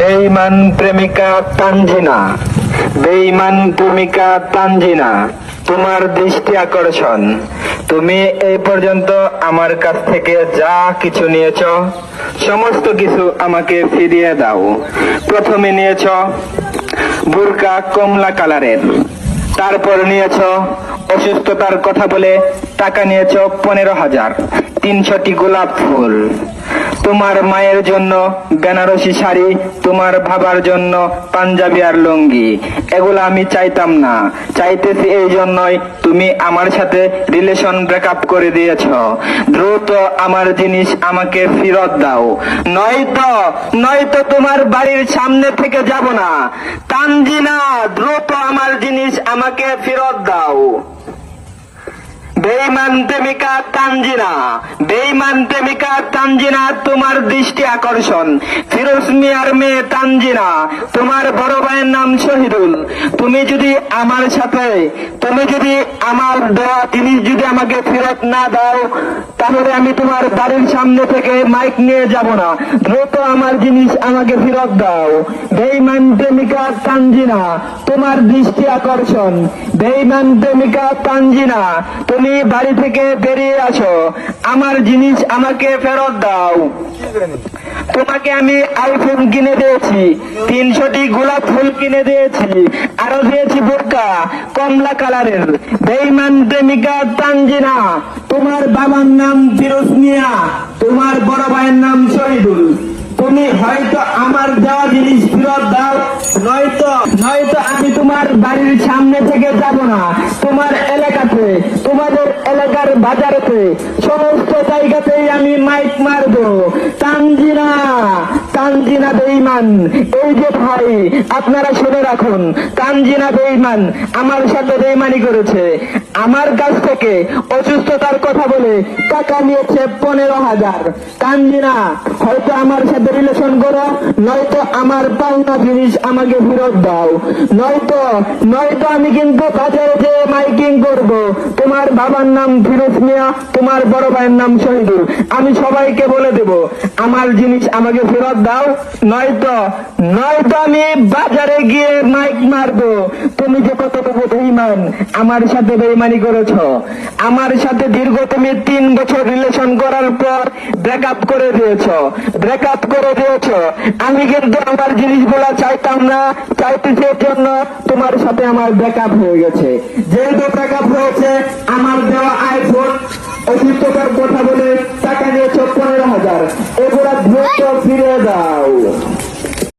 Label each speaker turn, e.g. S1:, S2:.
S1: বেঈমান প্রেমিকা তানজিনা, বেঈমান প্রেমিকা তানজিনা, তোমার দৃষ্টি আকর্ষণ। তুমি এই পর্যন্ত আমার কাছ থেকে যা কিছু নিয়েছ সমস্ত কিছু আমাকে ফিরিয়ে দাও। প্রথমে নিয়েছ বুরকা কমলা কালারের, তারপর নিয়েছ অসুস্থতার কথা বলে টাকা নিয়েছ 15,000, 300টি গোলাপ ফুল, তোমার মায়ের জন্য বেনারসি শাড়ি, তোমার বাবার জন্য পাঞ্জাবি আর লুঙ্গি। এগুলো আমি চাইতাম না, চাইতেছি এই জন্যই তুমি আমার সাথে রিলেশন ব্রেকআপ করে দিয়েছ। দ্রুত আমার জিনিস আমাকে ফেরত দাও, নয়তো তোমার বাড়ির সামনে থেকে যাব না। তানজিনা, দ্রুত আমার জিনিস আমাকে ফেরত দাও। বেঈমান প্রেমিকা তানজিনা, বেঈমান প্রেমিকা তানজিনা, তোমার দৃষ্টি আকর্ষণ। ফিরোজ মিয়ার মেয়ে তানজিনা, তোমার বড় ভাইয়ের নাম শহীদুল। তুমি যদি আমার দেওয়া জিনিস যদি আমাকে ফেরত না দাও, তাহলে আমি তোমার বাড়ির সামনে থেকে মাইক নিয়ে যাব না। দ্রুত আমার জিনিস আমাকে ফেরত দাও। বেঈমান প্রেমিকা তানজিনা, তোমার দৃষ্টি আকর্ষণ। বেঈমান প্রেমিকা তানজিনা, তুমি বাড়ি থেকে বেরিয়ে আসো, আমার জিনিস আমাকে ফেরত দাও। তোমাকে আমি আইফোন কিনে দিয়েছি, 300টি গোলাপ ফুল কিনে দিয়েছি, আরো দিয়েছি বোরকা কমলা কালারের। বেঈমান প্রেমিকা তানজিনা, তোমার বাবার নাম ফিরোজ মিয়া, তোমার বড় ভাইয়ের নাম শহীদুল। তুমি হয়তো আমার দেওয়া জিনিস ফেরত দাও, নয়তো আমি তোমার বাড়ির সামনে থেকে যাব না। তোমার এলাকাতে, তোমাদের এলাকার বাজারেতে, সমস্ত জায়গাতেই আমি মাইক মারবো। তানজিনা, তানজিনা বেঈমান। এই যে ভাই, আপনারা শুনে রাখুন, তানজিনা বেঈমান আমার সাথে বেঈমানি করেছে। আমার কাছ থেকে অসুস্থতার কথা বলে টাকা নিয়েছে 15,000। তানজিনা, হয়তো আমার সাথে রিলেশন করো, নয়তো আমার পাওনা জিনিস আমাকে ফেরত দাও, নয়তো আমি কিন্তু বাজারে যে মাইকিং করব। তোমার বাবার নাম ফিরোজ মিয়া, তোমার বড় ভাইয়ের নাম শহীদুল। আমি সবাইকে বলে দেব আমার জিনিস আমাকে ফেরত দাও, নয়তো আমি বাজারে গিয়ে মাইক মারবো। তুমি যে কতটুকু বেঈমান, আমার সাথে বেঈমানি করেছ। আমার সাথে দীর্ঘ তুমি 3 বছর রিলেশন করার পর ব্রেকআপ করে দিয়েছ। আমি কিন্তু আমার জিনিসগুলা চাইতাম না, চাইতেছি এর জন্য তোমার সাথে আমার ব্রেকআপ হয়ে গেছে। যেহেতু ব্রেকআপ হয়েছে, আমার দেওয়া আইফোন, অসুস্থতার কথা বলে টাকা নিয়েছ 15,000, এগুলা দ্রুত ফিরে দাও।